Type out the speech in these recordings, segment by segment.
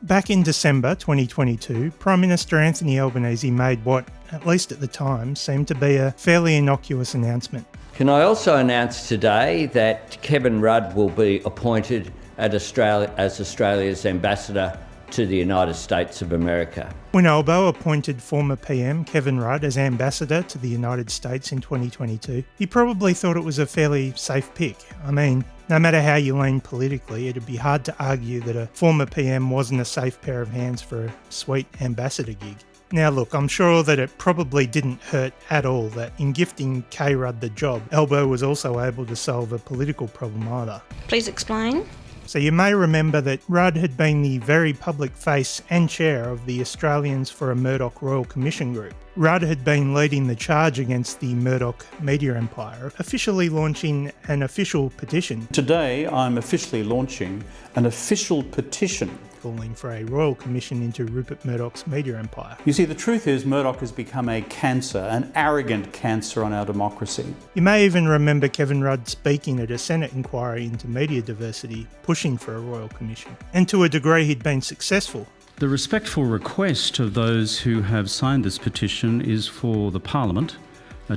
Back in December 2022, Prime Minister Anthony Albanese made what, at least at the time, seemed to be a fairly innocuous announcement. Can I also announce today that Kevin Rudd will be appointed as Australia's ambassador to the United States of America. When Albo appointed former PM Kevin Rudd as ambassador to the United States in 2022, he probably thought it was a fairly safe pick. I mean, no matter how you lean politically, it'd be hard to argue that a former PM wasn't a safe pair of hands for a sweet ambassador gig. Now look, I'm sure that it probably didn't hurt at all that in gifting K. Rudd the job, Albo was also able to solve a political problem either. Please explain. So you may remember that Rudd had been the very public face and chair of the Australians for a Murdoch Royal Commission group. Rudd had been leading the charge against the Murdoch media empire, officially launching an official petition. Today I'm officially launching an official petition calling for a royal commission into Rupert Murdoch's media empire. You see, the truth is Murdoch has become a cancer, an arrogant cancer on our democracy. You may even remember Kevin Rudd speaking at a Senate inquiry into media diversity, pushing for a royal commission. And to a degree he'd been successful. The respectful request of those who have signed this petition is for the Parliament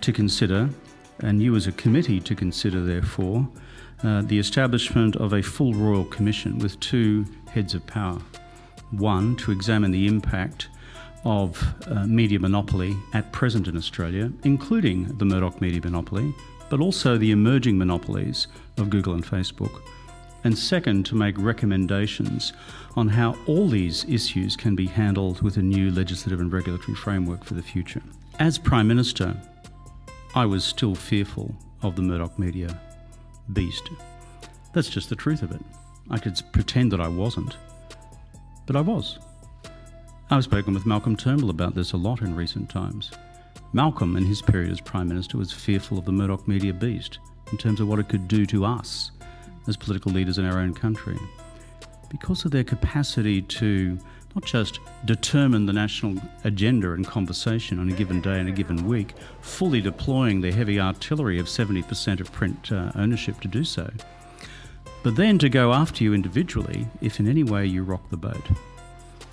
to consider, and you as a committee to consider therefore, the establishment of a full royal commission with two heads of power. One, to examine the impact of media monopoly at present in Australia, including the Murdoch media monopoly, but also the emerging monopolies of Google and Facebook. And second, to make recommendations on how all these issues can be handled with a new legislative and regulatory framework for the future. As Prime Minister, I was still fearful of the Murdoch media beast. That's just the truth of it. I could pretend that I wasn't, but I was. I've spoken with Malcolm Turnbull about this a lot in recent times. Malcolm, in his period as Prime Minister, was fearful of the Murdoch media beast in terms of what it could do to us as political leaders in our own country, because of their capacity to not just determine the national agenda and conversation on a given day and a given week, fully deploying their heavy artillery of 70% of print ownership to do so, but then to go after you individually if in any way you rock the boat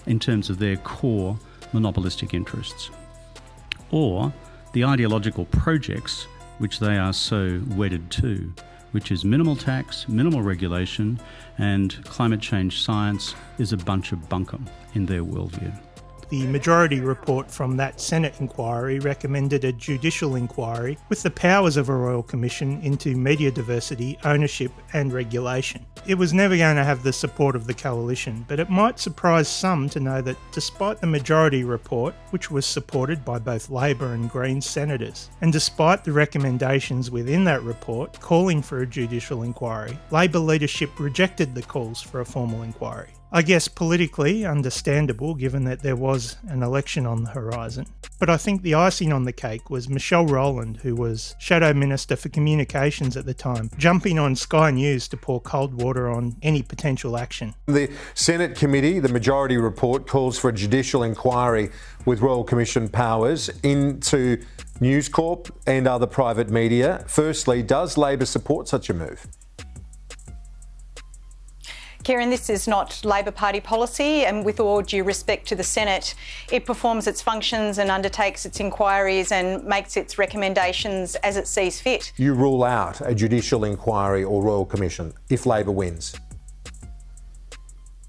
in terms of their core monopolistic interests, or the ideological projects which they are so wedded to, which is minimal tax, minimal regulation, and climate change science is a bunch of bunkum in their worldview. The majority report from that Senate inquiry recommended a judicial inquiry with the powers of a royal commission into media diversity, ownership and regulation. It was never going to have the support of the coalition, but it might surprise some to know that despite the majority report, which was supported by both Labor and Greens senators, and despite the recommendations within that report calling for a judicial inquiry, Labor leadership rejected the calls for a formal inquiry. I guess politically understandable given that there was an election on the horizon. But I think the icing on the cake was Michelle Rowland, who was Shadow Minister for Communications at the time, jumping on Sky News to pour cold water on any potential action. The Senate committee, the majority report, calls for a judicial inquiry with Royal Commission powers into News Corp and other private media. Firstly, does Labor support such a move? Kieran, this is not Labor Party policy, and with all due respect to the Senate, it performs its functions and undertakes its inquiries and makes its recommendations as it sees fit. You rule out a judicial inquiry or Royal Commission if Labor wins?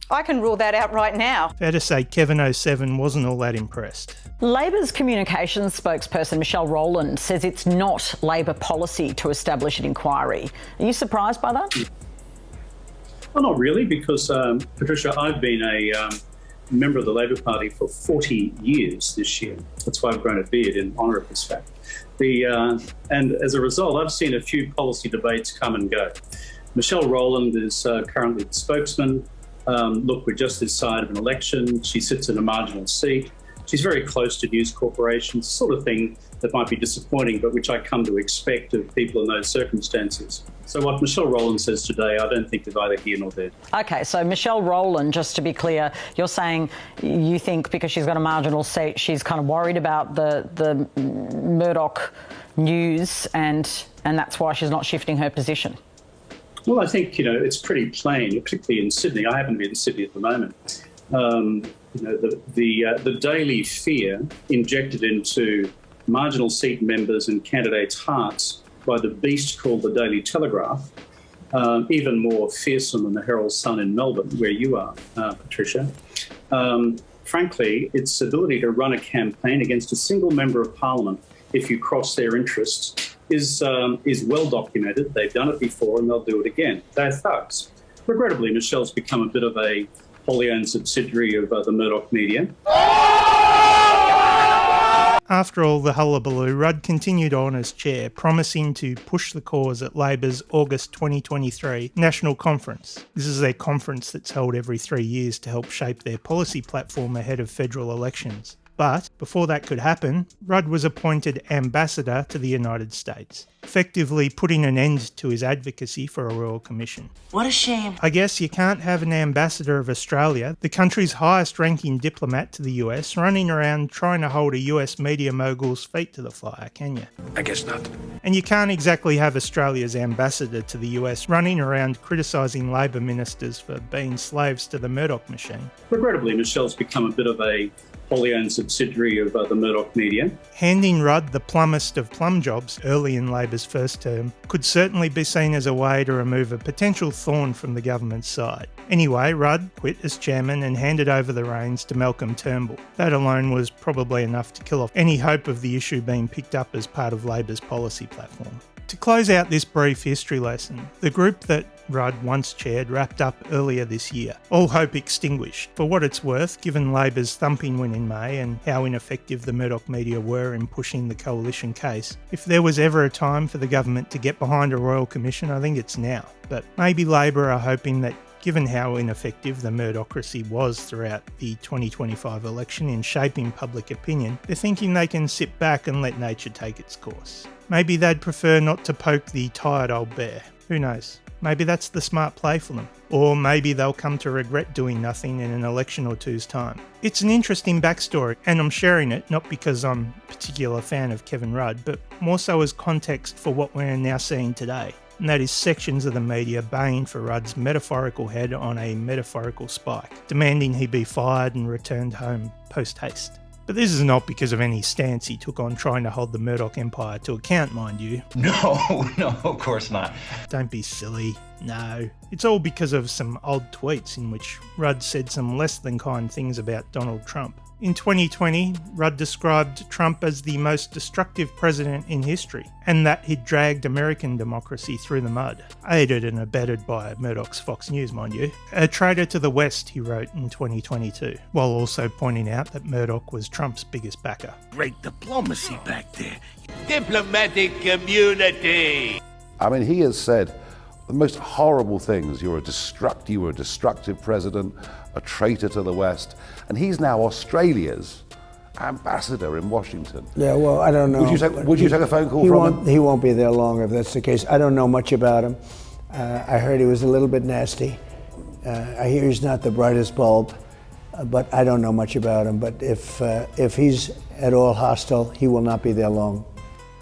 I can rule that out right now. Fair to say Kevin 07 wasn't all that impressed. Labor's communications spokesperson Michelle Rowland says it's not Labor policy to establish an inquiry. Are you surprised by that? Well, not really, because, Patricia, I've been a member of the Labor Party for 40 years this year. That's why I've grown a beard in honour of this fact. And as a result, I've seen a few policy debates come and go. Michelle Rowland is currently the spokesman. Look, we're just this side of an election. She sits in a marginal seat. She's very close to News Corporations, sort of thing that might be disappointing, but which I come to expect of people in those circumstances. So what Michelle Rowland says today, I don't think is either here nor there. OK, so Michelle Rowland, just to be clear, you're saying you think because she's got a marginal seat, she's kind of worried about the Murdoch news and that's why she's not shifting her position? Well, I think, it's pretty plain, particularly in Sydney. I happen to be in Sydney at the moment. The daily fear injected into marginal seat members and candidates' hearts by the beast called the Daily Telegraph, even more fearsome than the Herald Sun in Melbourne, where you are, Patricia. Frankly, its ability to run a campaign against a single member of Parliament if you cross their interests is well documented. They've done it before and they'll do it again. They're thugs. Regrettably, Michelle's become a bit of a wholly owned subsidiary of the Murdoch media. After all the hullabaloo, Rudd continued on as chair, promising to push the cause at Labor's August 2023 National Conference. This is their conference that's held every 3 years to help shape their policy platform ahead of federal elections. But before that could happen, Rudd was appointed ambassador to the United States, effectively putting an end to his advocacy for a royal commission. What a shame. I guess you can't have an ambassador of Australia, the country's highest ranking diplomat to the US, running around trying to hold a US media mogul's feet to the fire, can you? I guess not. And you can't exactly have Australia's ambassador to the US running around criticising Labor ministers for being slaves to the Murdoch machine. Regrettably, Michelle's become a bit of a wholly owned subsidiary of the Murdoch media. Handing Rudd the plumbest of plum jobs early in Labor's first term could certainly be seen as a way to remove a potential thorn from the government's side. Anyway, Rudd quit as chairman and handed over the reins to Malcolm Turnbull. That alone was probably enough to kill off any hope of the issue being picked up as part of Labor's policy platform. To close out this brief history lesson, the group that Rudd once chaired wrapped up earlier this year. All hope extinguished. For what it's worth, given Labor's thumping win in May and how ineffective the Murdoch media were in pushing the coalition case, if there was ever a time for the government to get behind a royal commission, I think it's now. But maybe Labor are hoping that given how ineffective the Murdochracy was throughout the 2025 election in shaping public opinion, they're thinking they can sit back and let nature take its course. Maybe they'd prefer not to poke the tired old bear. Who knows? Maybe that's the smart play for them. Or maybe they'll come to regret doing nothing in an election or two's time. It's an interesting backstory, and I'm sharing it not because I'm a particular fan of Kevin Rudd, but more so as context for what we're now seeing today. And that is sections of the media baying for Rudd's metaphorical head on a metaphorical spike, demanding he be fired and returned home post-haste. But this is not because of any stance he took on trying to hold the Murdoch empire to account, mind you. No, of course not. Don't be silly. No. It's all because of some old tweets in which Rudd said some less than kind things about Donald Trump. In 2020, Rudd described Trump as the most destructive president in history, and that he'd dragged American democracy through the mud, aided and abetted by Murdoch's Fox News, mind you. A traitor to the West, he wrote in 2022, while also pointing out that Murdoch was Trump's biggest backer. Great diplomacy back there. Diplomatic community. I mean, he has said the most horrible things. You were a destructive president, a traitor to the West, and he's now Australia's ambassador in Washington. Yeah, well, I don't know. Would you take a phone call from him? He won't be there long if that's the case. I don't know much about him. I heard he was a little bit nasty. I hear he's not the brightest bulb, but I don't know much about him. But if he's at all hostile, he will not be there long.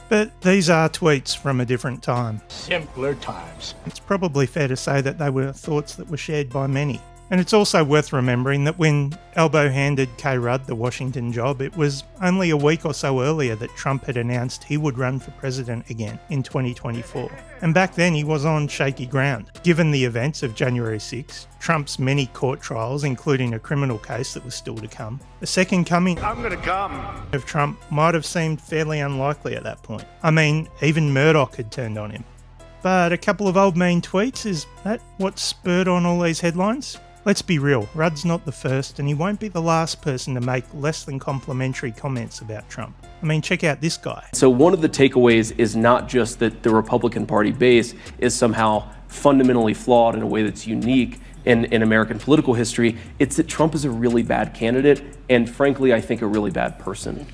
But these are tweets from a different time. Simpler times. It's probably fair to say that they were thoughts that were shared by many. And it's also worth remembering that when Albo handed K. Rudd the Washington job, it was only a week or so earlier that Trump had announced he would run for president again in 2024. And back then he was on shaky ground. Given the events of January 6, Trump's many court trials, including a criminal case that was still to come, the second coming of Trump might have seemed fairly unlikely at that point. I mean, even Murdoch had turned on him. But a couple of old mean tweets, is that what spurred on all these headlines? Let's be real, Rudd's not the first and he won't be the last person to make less than complimentary comments about Trump. I mean, check out this guy. So one of the takeaways is not just that the Republican Party base is somehow fundamentally flawed in a way that's unique in American political history. It's that Trump is a really bad candidate and frankly, I think a really bad person.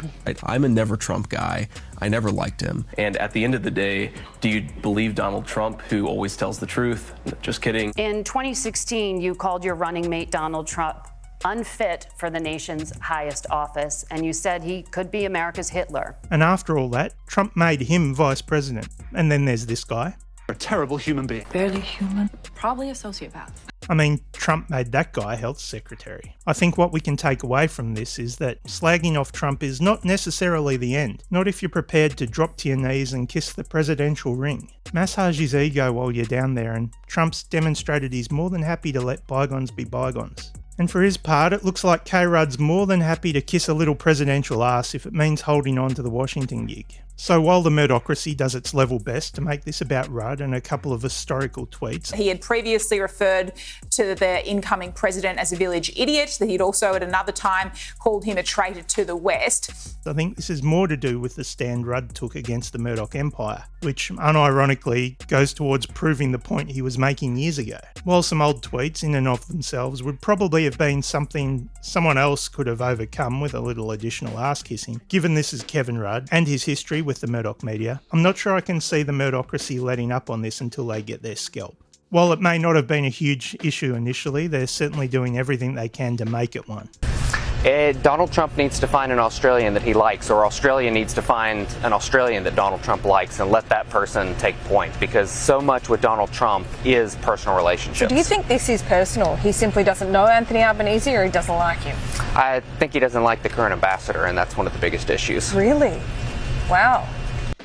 I'm a never Trump guy. I never liked him. And at the end of the day, do you believe Donald Trump, who always tells the truth? Just kidding. In 2016, you called your running mate Donald Trump unfit for the nation's highest office, and you said he could be America's Hitler. And after all that, Trump made him vice president. And then there's this guy. A terrible human being. Barely human. Probably a sociopath. I mean, Trump made that guy health secretary. I think what we can take away from this is that slagging off Trump is not necessarily the end. Not if you're prepared to drop to your knees and kiss the presidential ring. Massage his ego while you're down there, and Trump's demonstrated he's more than happy to let bygones be bygones. And for his part, it looks like K-Rudd's more than happy to kiss a little presidential ass if it means holding on to the Washington gig. So while the Murdochracy does its level best to make this about Rudd and a couple of historical tweets, he had previously referred to the incoming president as a village idiot, that he'd also at another time called him a traitor to the West. I think this is more to do with the stand Rudd took against the Murdoch empire, which unironically goes towards proving the point he was making years ago. While some old tweets in and of themselves would probably have been something someone else could have overcome with a little additional ass kissing, given this is Kevin Rudd and his history with the Murdoch media, I'm not sure I can see the Murdochracy letting up on this until they get their scalp. While it may not have been a huge issue initially, they're certainly doing everything they can to make it one. Donald Trump needs to find an Australian that he likes, or Australia needs to find an Australian that Donald Trump likes and let that person take point, because so much with Donald Trump is personal relationships. So do you think this is personal? He simply doesn't know Anthony Albanese, or he doesn't like him? I think he doesn't like the current ambassador, and that's one of the biggest issues. Really? Wow.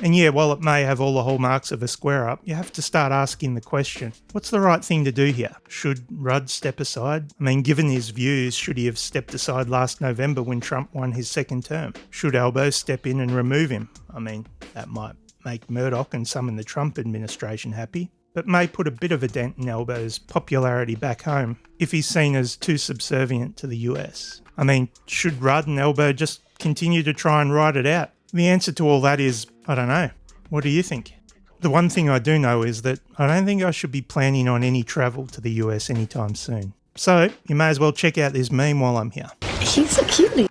And yeah, while it may have all the hallmarks of a square-up, you have to start asking the question, what's the right thing to do here? Should Rudd step aside? I mean, given his views, should he have stepped aside last November when Trump won his second term? Should Albo step in and remove him? I mean, that might make Murdoch and some in the Trump administration happy, but may put a bit of a dent in Albo's popularity back home if he's seen as too subservient to the US. I mean, should Rudd and Albo just continue to try and ride it out? The answer to all that is, I don't know. What do you think? The one thing I do know is that I don't think I should be planning on any travel to the US anytime soon. So, you may as well check out this meme while I'm here. He's a cutie.